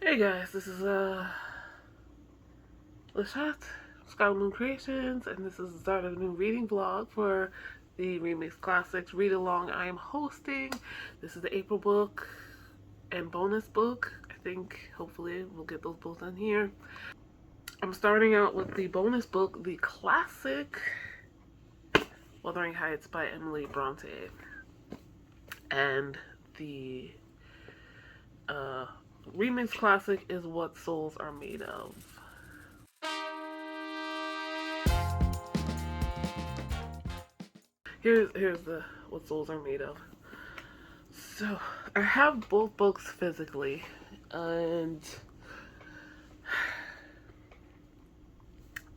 Hey guys, this is Lashette, Sky Moon Creations, and this is the start of a new reading vlog for the Remixed Classics Read Along I am hosting. This is the April book and bonus book. I think hopefully we'll get those both in here. I'm starting out with the bonus book, the classic Wuthering by Emily Bronte, and the Remix classic is What Souls Are Made Of. Here's the What Souls Are Made Of. So I have both books physically, and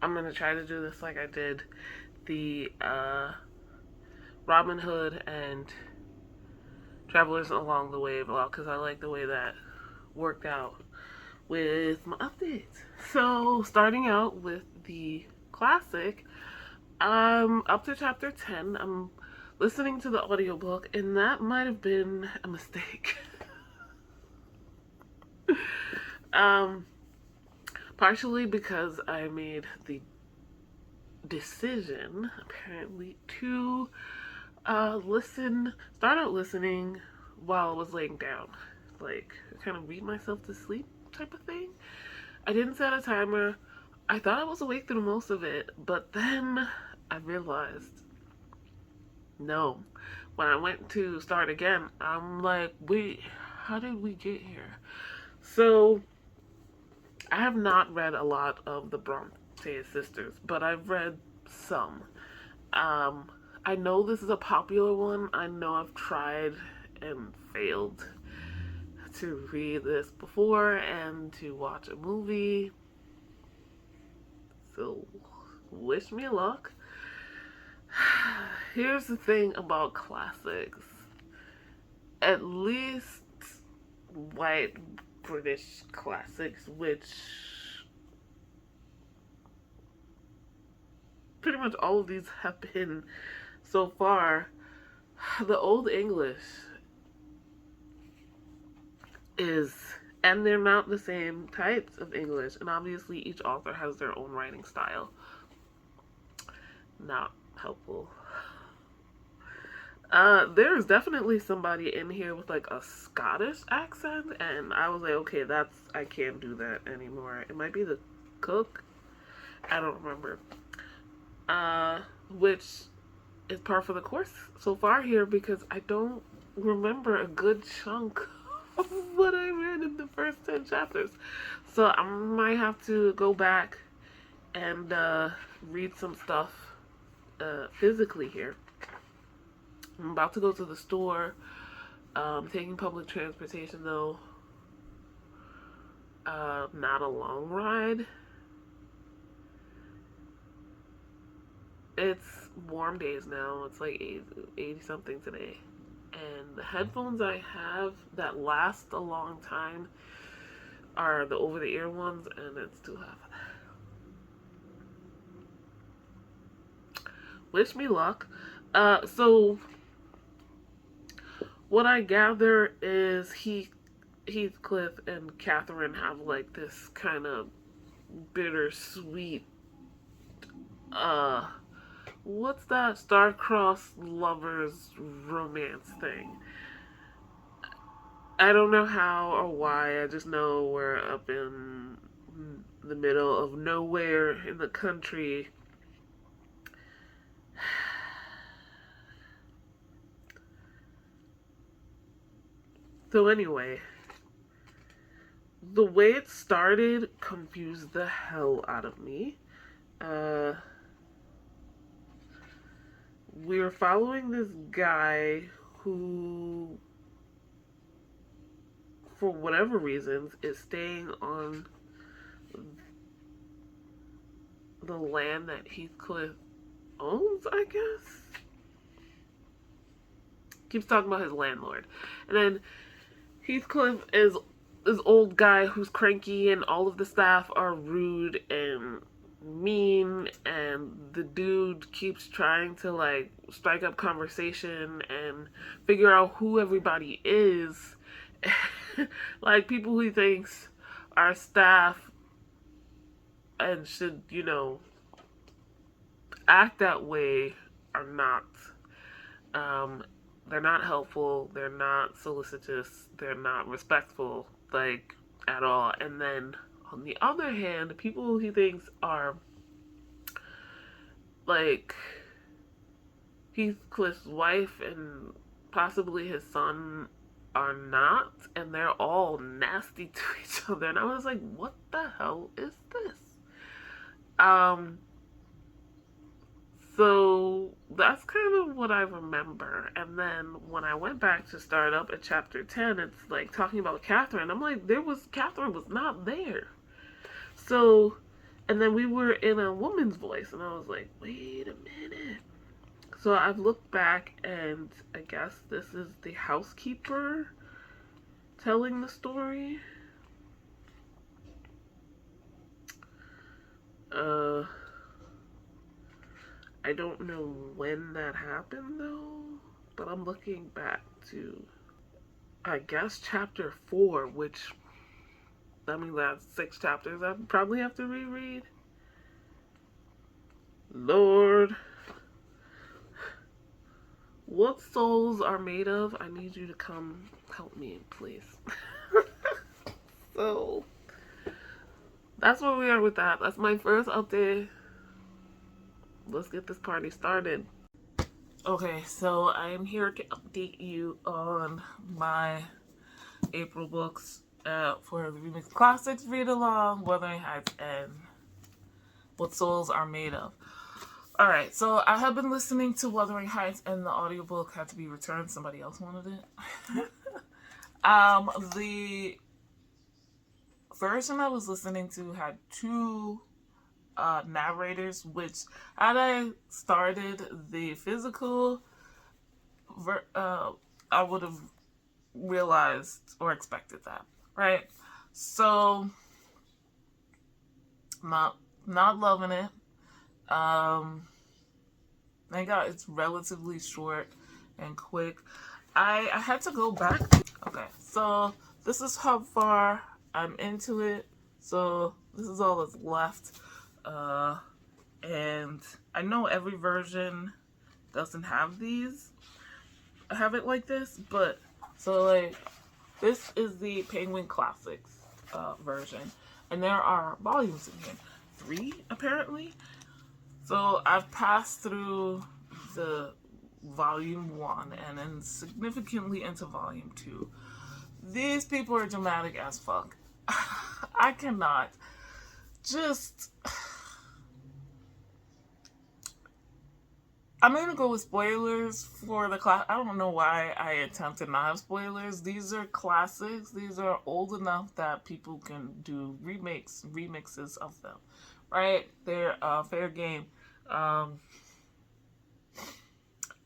I'm gonna try to do this like I did the Robin Hood and Travelers Along the Way vlog, because I like the way that worked out with my updates. So starting out with the classic, up to chapter 10. I'm listening to the audiobook, and that might have been a mistake. Partially because I made the decision, apparently, to start out listening while I was laying down. Like, kind of read myself to sleep type of thing. I didn't set a timer. I thought I was awake through most of it, but then I realized, no. When I went to start again, I'm like, wait, how did we get here? So, I have not read a lot of the Bronte sisters, but I've read some. I know this is a popular one. I know I've tried and failed to read this before and to watch a movie. So, wish me luck. Here's the thing about classics. At least white British classics, which pretty much all of these have been so far, the Old English is, and they're not the same types of English, and obviously each author has their own writing style. Not helpful. There's definitely somebody in here with like a Scottish accent, and I was like, okay, I can't do that anymore. It might be the cook. I don't remember. Which is par for the course so far here, because I don't remember a good chunk of what I read in the first 10 chapters. So I might have to go back and read some stuff physically here. I'm about to go to the store. Taking public transportation though. Not a long ride. It's warm days now. It's like 80 something today. And the headphones I have that last a long time are the over-the-ear ones, and it's too hot for that. Wish me luck. So what I gather is Heathcliff and Catherine have like this kind of bittersweet, what's that star-crossed lovers romance thing. I don't know how or why. I just know we're up in the middle of nowhere in the country. So anyway, the way it started confused the hell out of me. We're following this guy who, for whatever reasons, is staying on the land that Heathcliff owns, I guess. Keeps talking about his landlord. And then Heathcliff is this old guy who's cranky, and all of the staff are rude and mean, and the dude keeps trying to like strike up conversation and figure out who everybody is. Like people who he thinks our staff and should, you know, act that way are not. Um, they're not helpful. They're not solicitous. They're not respectful, like, at all. And then on the other hand, the people who he thinks are like Heathcliff's wife and possibly his son are not, and they're all nasty to each other. And I was like, what the hell is this? So that's kind of what I remember. And then when I went back to start up at chapter 10, it's like talking about Catherine. I'm like, Catherine was not there. So, and then we were in a woman's voice, and I was like, wait a minute. So I've looked back, and I guess this is the housekeeper telling the story. I don't know when that happened though, but I'm looking back to, I guess, chapter 4, which, I mean, that's 6 chapters I probably have to reread. Lord. What souls are made of? I need you to come help me, please. So, that's where we are with that. That's my first update. Let's get this party started. Okay, so I am here to update you on my April books for the Remixed Classics Read Along, Wuthering Heights, and What Souls Are Made Of. Alright, so I have been listening to Wuthering Heights, and the audiobook had to be returned. Somebody else wanted it. The version I was listening to had 2 narrators, which had I started the physical, I would have realized or expected that, right? So, not loving it. Thank God it's relatively short and quick. I had to go back. Okay, so this is how far I'm into it. So this is all that's left. And I know every version doesn't have it like this, but so like this is the Penguin Classics version, and there are volumes in here, 3 apparently. So I've passed through the volume 1 and then significantly into volume 2. These people are dramatic as fuck. I cannot just. I'm gonna go with spoilers for the class. I don't know why I attempt to not have spoilers. These are classics. These are old enough that people can do remixes of them, right? They're fair game.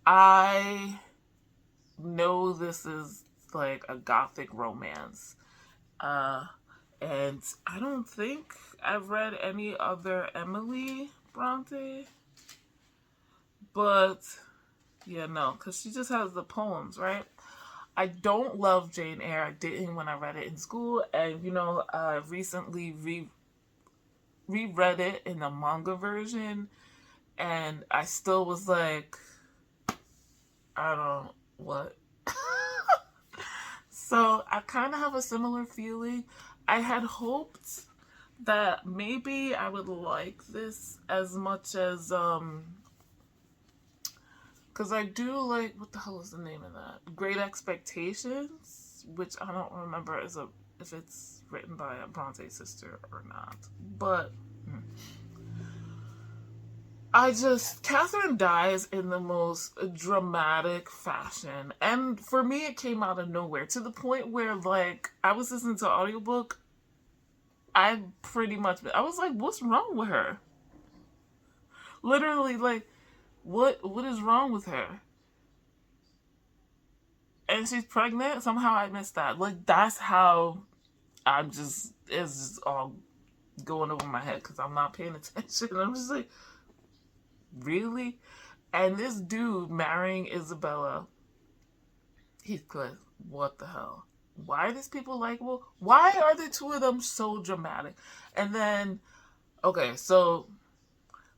I know this is like a gothic romance, and I don't think I've read any other Emily Bronte. But, yeah, no, because she just has the poems, right? I don't love Jane Eyre. I didn't when I read it in school. And, you know, I recently reread it in the manga version. And I still was like, I don't, what? So, I kind of have a similar feeling. I had hoped that maybe I would like this as much as, because I do like, what the hell is the name of that? Great Expectations, which I don't remember if it's written by a Bronte sister or not. But Catherine dies in the most dramatic fashion. And for me, it came out of nowhere to the point where, like, I was listening to an audiobook. I was like, what's wrong with her? Literally, like, what is wrong with her? And she's pregnant? Somehow I missed that. Like, that's how it's just all going over my head because I'm not paying attention. I'm just like, really? And this dude marrying Isabella Heathcliff, what the hell? why are these people likable? Why are the two of them so dramatic? And then, okay, so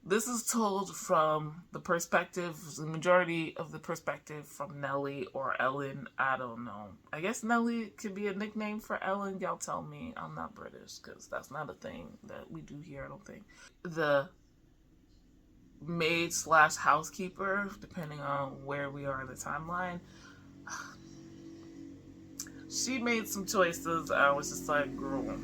this is told from the perspective, the majority of the perspective from Nellie or Ellen. I don't know. I guess Nellie could be a nickname for Ellen. Y'all tell me. I'm not British because that's not a thing that we do here, I don't think. The maid slash housekeeper, depending on where we are in the timeline, she made some choices. I was just like, girl.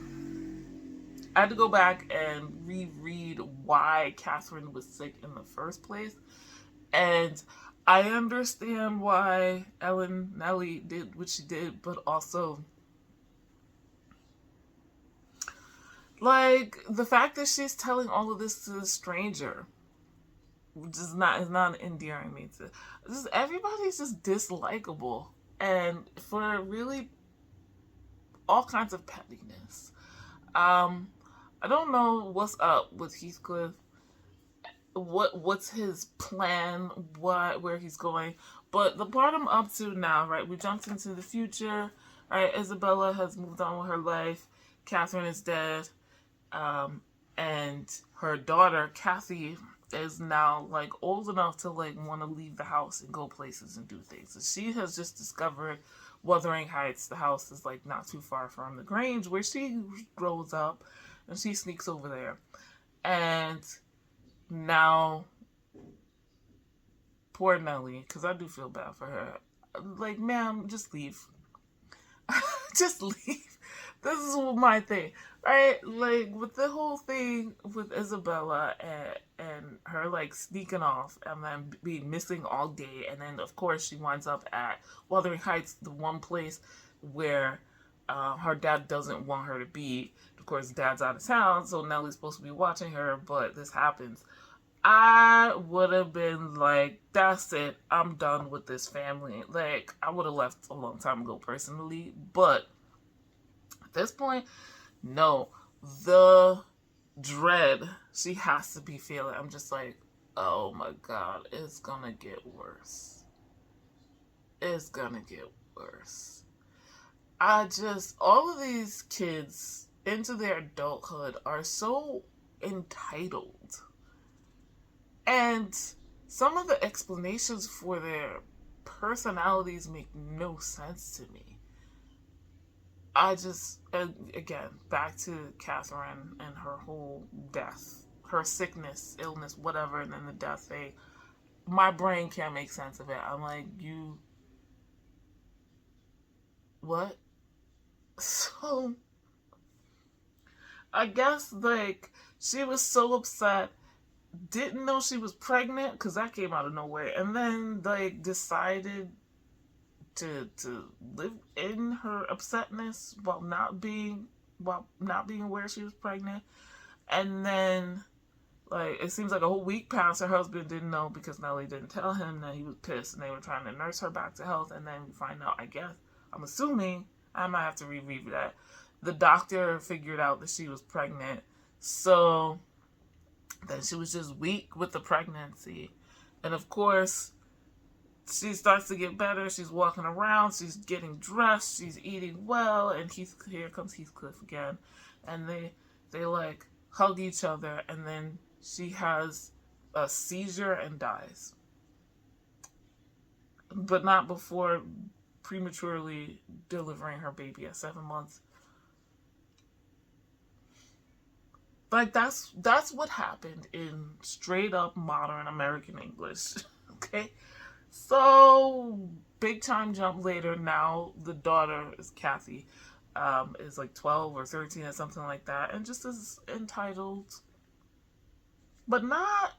I had to go back and reread why Catherine was sick in the first place. And I understand why Nellie did what she did, but also, like, the fact that she's telling all of this to a stranger is not endearing me to. Everybody's just dislikable. And for really all kinds of pettiness. I don't know what's up with Heathcliff. What's his plan? Where he's going? But the part I'm up to now, right? We jumped into the future. Right? Isabella has moved on with her life. Catherine is dead, and her daughter Kathy is now like old enough to like want to leave the house and go places and do things. So she has just discovered Wuthering Heights. The house is like not too far from the Grange where she grows up, and she sneaks over there. And now, poor Nellie, because I do feel bad for her. Like, ma'am, just leave. Just leave. This is my thing, right? Like, with the whole thing with Isabella and her, like, sneaking off and then being missing all day. And then, of course, she winds up at Wuthering Heights, the one place where her dad doesn't want her to be. Of course, dad's out of town, so Nellie's supposed to be watching her, but this happens. I would have been like, that's it. I'm done with this family. Like, I would have left a long time ago personally. But at this point, no. The dread she has to be feeling. I'm just like, oh my God, it's gonna get worse. It's gonna get worse. All of these kids into their adulthood are so entitled. And some of the explanations for their personalities make no sense to me. Again, back to Catherine and her whole death, her sickness, illness, whatever, and then the death thing. My brain can't make sense of it. I'm like, what? So, I guess, like, she was so upset, didn't know she was pregnant, because that came out of nowhere, and then, like, decided to live in her upsetness while not being aware she was pregnant. And then, like, it seems like a whole week passed. Her husband didn't know because Nellie didn't tell him. That he was pissed, and they were trying to nurse her back to health. And then we find out, I guess, I'm assuming, I might have to reread that, the doctor figured out that she was pregnant. So then she was just weak with the pregnancy. And of course, she starts to get better. She's walking around. She's getting dressed. She's eating well. And here comes Heathcliff again. And they like hug each other. And then she has a seizure and dies. But not before prematurely delivering her baby at 7 months. Like, that's what happened in straight up modern American English. Okay? So, big time jump later. Now the daughter is Kathy, is like 12 or 13 or something like that, and just is entitled, but not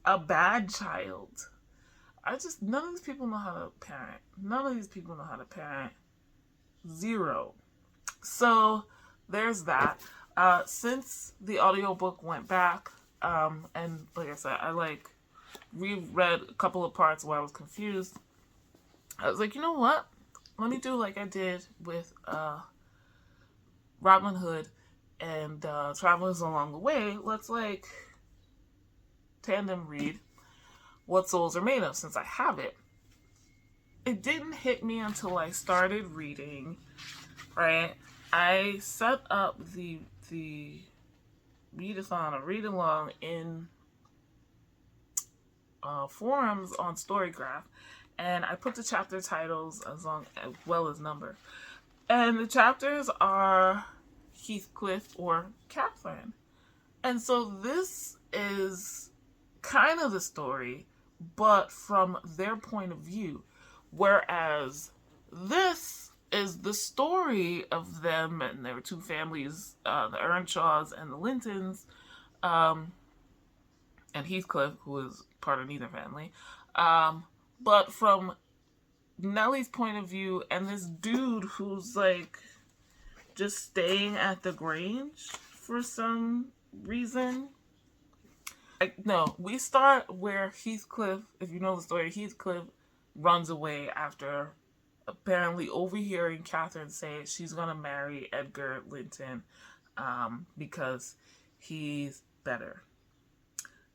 a bad child. None of these people know how to parent. None of these people know how to parent. Zero. So there's that. Since the audiobook went back, and like I said, I like reread a couple of parts where I was confused. I was like, you know what? Let me do like I did with Robin Hood and Travelers Along the Way. Let's like tandem read What Souls Are Made Of, since I have it. it didn't hit me until I started reading, right? I set up the readathon or read along in forums on Storygraph, and I put the chapter titles as well as number. And the chapters are Heathcliff or Catherine. And so this is kind of the story, but from their point of view. Whereas this is the story of them and their two families, the Earnshaws and the Lintons, and Heathcliff, who is part of neither family. But from Nellie's point of view and this dude who's like just staying at the Grange for some reason. No, we start where Heathcliff, if you know the story, Heathcliff runs away after apparently overhearing Catherine say she's going to marry Edgar Linton because he's better.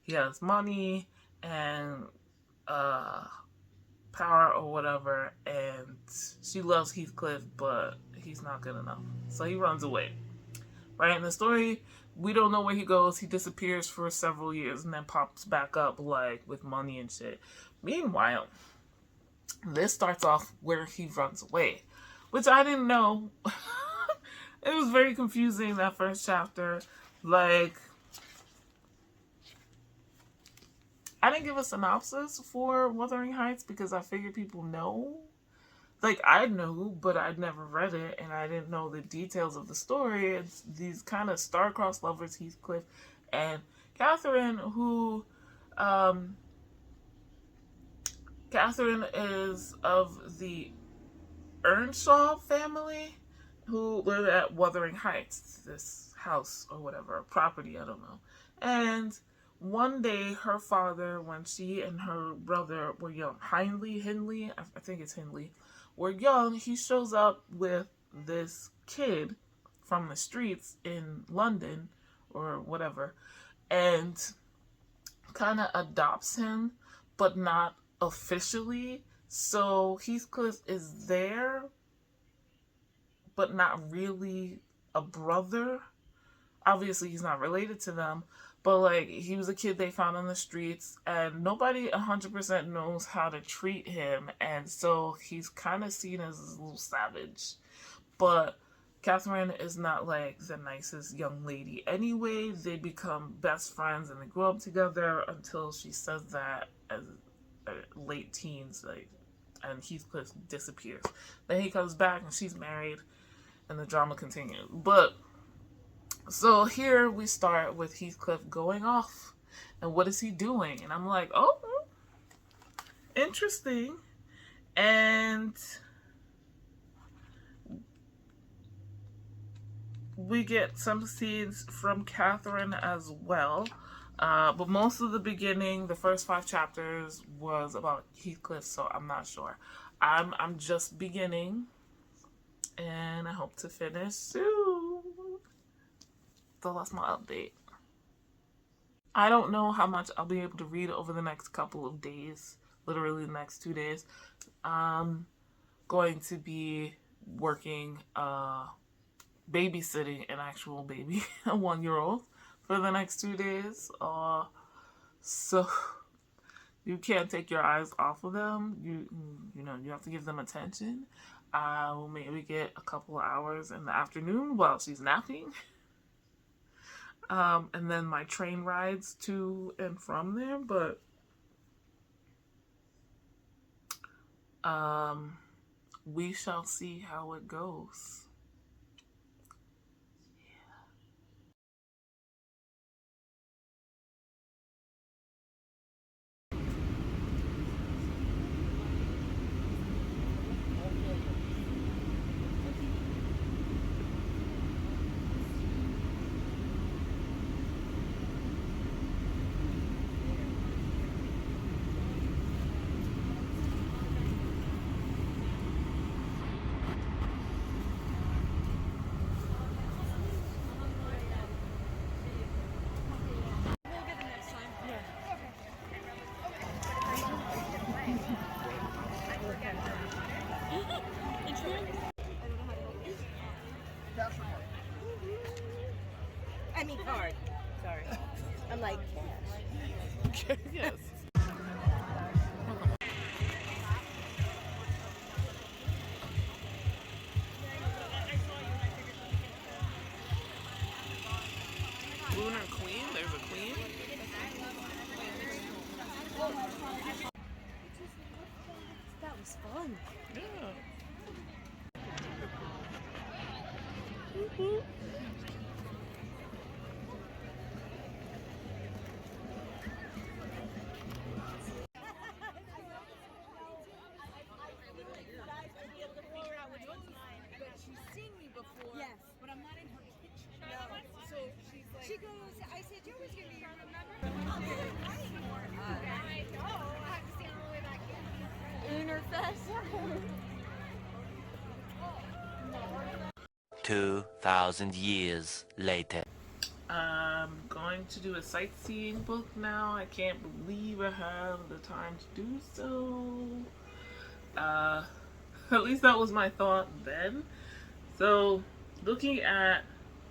He has money and power or whatever, and she loves Heathcliff, but he's not good enough. So he runs away. Right? In the story, we don't know where he goes. He disappears for several years and then pops back up like with money and shit. Meanwhile, this starts off where he runs away, which I didn't know. It was very confusing, that first chapter. Like, I didn't give a synopsis for Wuthering Heights because I figured people know. Like, I knew, but I'd never read it, and I didn't know the details of the story. It's these kind of star-crossed lovers, Heathcliff and Catherine, who, Catherine is of the Earnshaw family, who live at Wuthering Heights, this house or whatever, property, I don't know. And one day, her father, when she and her brother were young, Hindley, I think it's Hindley, were young, he shows up with this kid from the streets in London or whatever, and kind of adopts him, but not officially. So Heathcliff is there, but not really a brother. Obviously, he's not related to them, but like, he was a kid they found on the streets, and nobody 100% knows how to treat him, and so he's kind of seen as a little savage. But Catherine is not like the nicest young lady anyway. They become best friends and they grow up together until she says that as late teens, like, and Heathcliff disappears. Then he comes back and she's married, and the drama continues. But so here we start with Heathcliff going off. And what is he doing? And I'm like, oh, interesting. And we get some scenes from Catherine as well. But most of the beginning, the first 5 chapters, was about Heathcliff, so I'm not sure. I'm just beginning, and I hope to finish soon. So that's my update. I don't know how much I'll be able to read over the next couple of days. Literally the next 2 days. I'm going to be working, babysitting an actual baby, a 1-year-old, for the next 2 days. So you can't take your eyes off of them. You know, you have to give them attention. I will maybe get a couple of hours in the afternoon while she's napping. And then my train rides to and from there, but we shall see how it goes. I mean card. Sorry. I'm like cash. Yes. Lunar Queen? There's a queen? That was fun. Yeah. She's seen me before. Yes. But I'm not in her kitchen. No. So she's like. She goes. I said you always gonna be here. Remember? I know. I have to stand all the way back here. Uner Fest. 2,000 years later. I'm going to do a sightseeing book now. I can't believe I have the time to do so. At least that was my thought then. So, looking at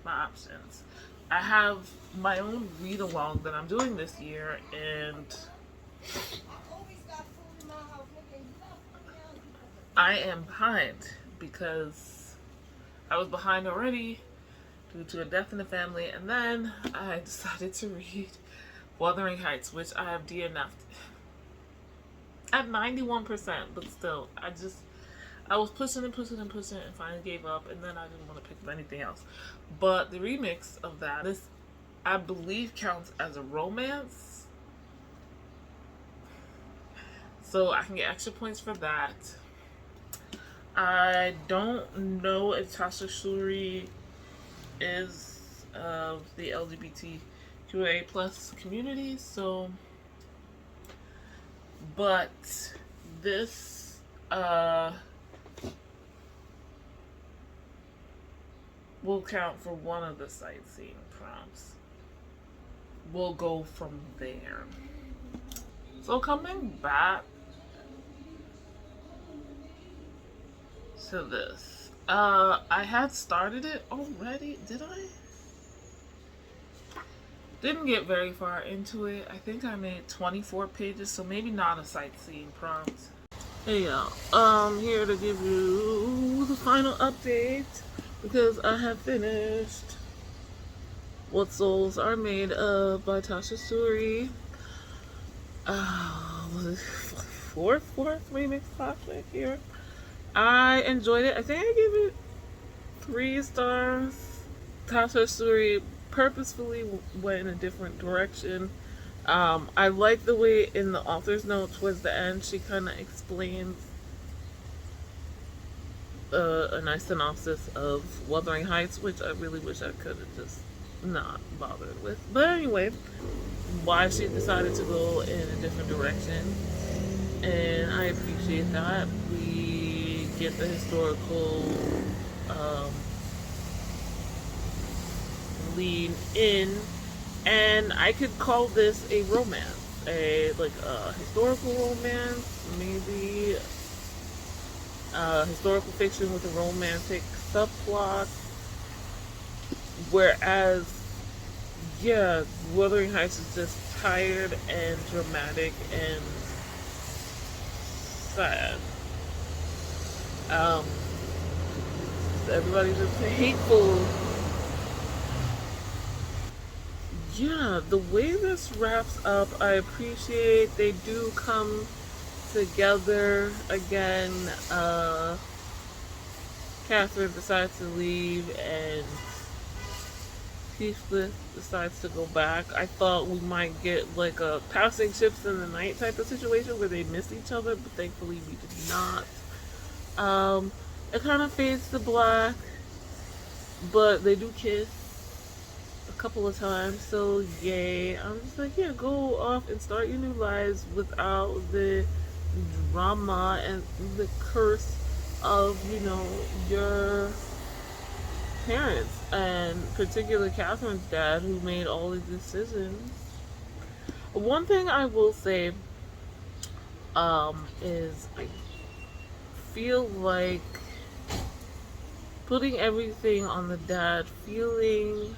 my options, I have my own read-along that I'm doing this year, and I am behind because I was behind already due to a death in the family, and then I decided to read Wuthering Heights, which I have DNF'd at 91%, but still, I was pushing and finally gave up, and then I didn't want to pick up anything else. But the remix of that, this I believe counts as a romance, so I can get extra points for that. I don't know if Tasha Shuri is of the LGBTQA plus community, so, but this will count for one of the sightseeing prompts. We'll go from there. So coming back to this, I had started it already. Did I? Didn't get very far into it. I think I made 24 pages, so maybe not a sightseeing prompt. Hey y'all, I'm here to give you the final update because I have finished What Souls Are Made Of by Tasha Suri. Fourth remix classic here. I enjoyed it. I think I gave it 3 stars. Tasha Suri purposefully went in a different direction. I like the way in the author's note towards the end she kind of explains a nice synopsis of Wuthering Heights, which I really wish I could have just not bothered with. But anyway, why she decided to go in a different direction, and I appreciate that. We get the historical lean in, and I could call this a romance, a historical romance, maybe historical fiction with a romantic subplot. Whereas, yeah, Wuthering Heights is just tired and dramatic and sad. Everybody's just hateful. Yeah, the way this wraps up, I appreciate. They do come together again. Catherine decides to leave and Heathcliff decides to go back. I thought we might get like a passing ships in the night type of situation where they miss each other, but thankfully we did not. It kind of fades to black, but they do kiss a couple of times, so yay. I'm just like, yeah, go off and start your new lives without the drama and the curse of, you know, your parents, and particularly Catherine's dad, who made all the decisions. One thing I will say is I feel like putting everything on the dad, feeling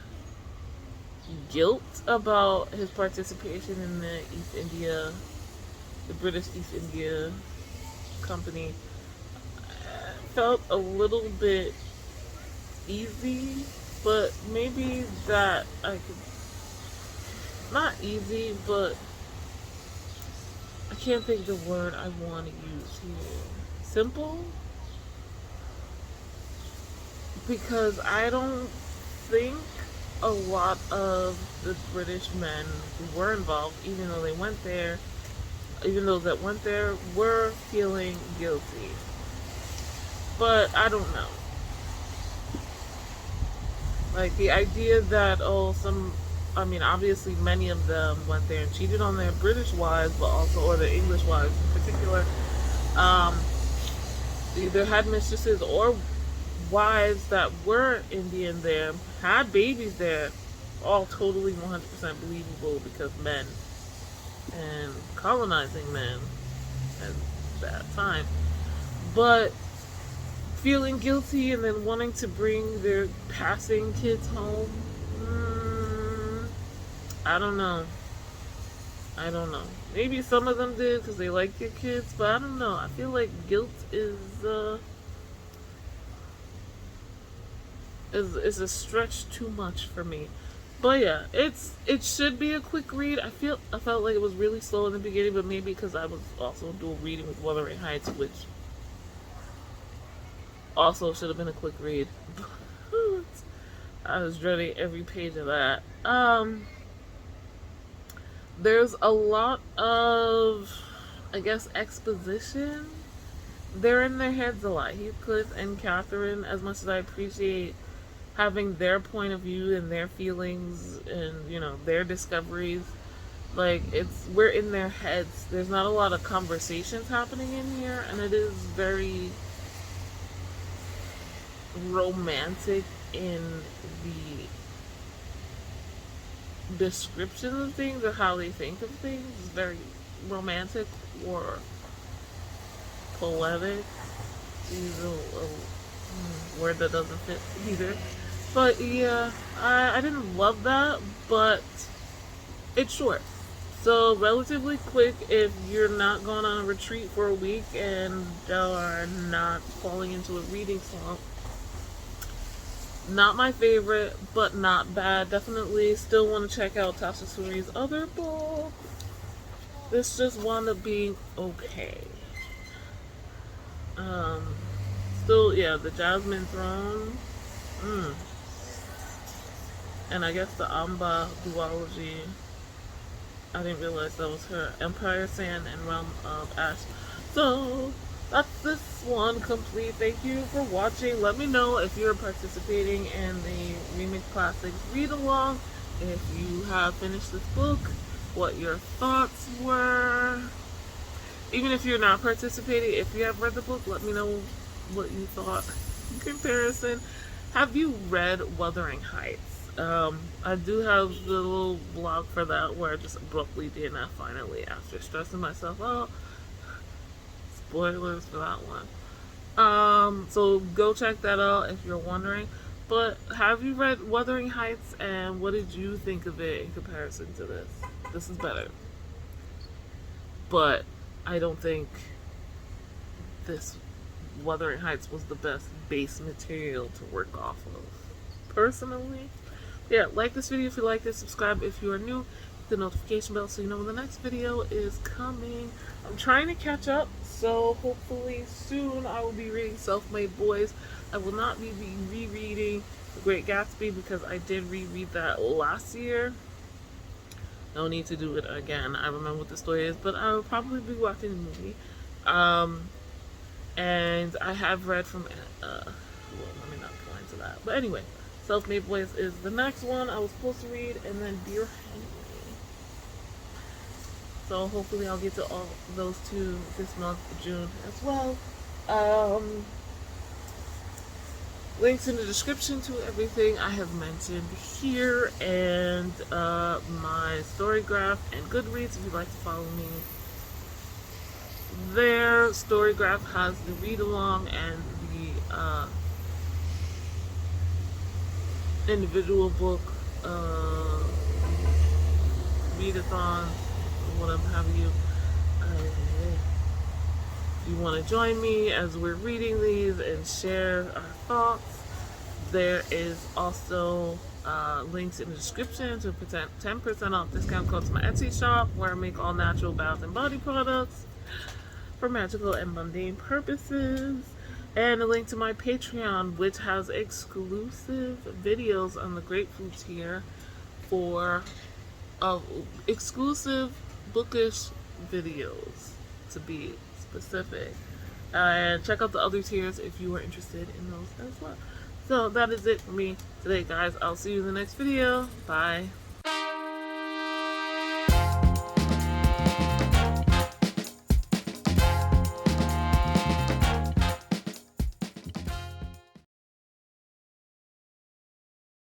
guilt about his participation in the British East India Company felt a little bit easy, but maybe that I could, not easy, but I can't think the word I want to use here. Simple? Because I don't think a lot of the British men who were involved, even though they went there, even those that went there, were feeling guilty. But I don't know. Like the idea that, obviously many of them went there and cheated on their British wives, but also, or their English wives in particular, either had mistresses or wives that were Indian there, had babies there, all totally 100% believable because men and colonizing men at that time. But feeling guilty and then wanting to bring their passing kids home, I don't know. Maybe some of them did because they like their kids, but I don't know. I feel like guilt is a stretch too much for me. But yeah, it should be a quick read. I felt like it was really slow in the beginning, but maybe because I was also doing reading with Wuthering Heights, which also should have been a quick read. I was dreading every page of that. There's a lot of, I guess, exposition. They're in their heads a lot. Heathcliff and Catherine, as much as I appreciate having their point of view and their feelings and, their discoveries, like, we're in their heads. There's not a lot of conversations happening in here, and it is very romantic in the description of things or how they think of things. It's very romantic or poetic. Use a word that doesn't fit either. But yeah, I didn't love that, but it's short. So relatively quick if you're not going on a retreat for a week and are not falling into a reading slump. Not my favorite, but not bad. Definitely still want to check out Tasha Suri's other book. This just wound up being okay. Still, yeah, the Jasmine Throne. And I guess the Amba duology. I didn't realize that was her. Empire Sand and Realm of Ash. So that's this one complete. Thank you for watching. Let me know if you're participating in the Remixed Classics read along. If you have finished this book, what your thoughts were. Even if you're not participating, if you have read the book, let me know what you thought in comparison. Have you read Wuthering Heights? I do have the little blog for that where I just abruptly DNF finally after stressing myself out. Spoilers for that one. So go check that out if you're wondering. But have you read Wuthering Heights, and what did you think of it in comparison to this? This is better. But I don't think this Wuthering Heights was the best base material to work off of, personally. Yeah, like this video if you liked it, subscribe if you are new, hit the notification bell so you know when the next video is coming. I'm trying to catch up, so hopefully soon I will be reading Self-Made Boys. I will not be rereading The Great Gatsby because I did reread that last year. No need to do it again. I remember what the story is, but I will probably be watching the movie. And I have read from, well, let me not go into that. But anyway, Self-Made Boys is the next one I was supposed to read, and then Dear Henry. So hopefully I'll get to all those two this month, June, as well. Links in the description to everything I have mentioned here, and my Storygraph and Goodreads if you'd like to follow me there. Storygraph has the read-along and the individual book readathons, whatever have you. If you want to join me as we're reading these and share our thoughts, there is also links in the description to 10% off discount code to my Etsy shop, where I make all natural bath and body products for magical and mundane purposes, and a link to my Patreon, which has exclusive videos on the grapefruit tier for exclusive bookish videos, to be specific. And check out the other tiers if you are interested in those as well. So that is it for me today, guys. I'll see you in the next video. Bye.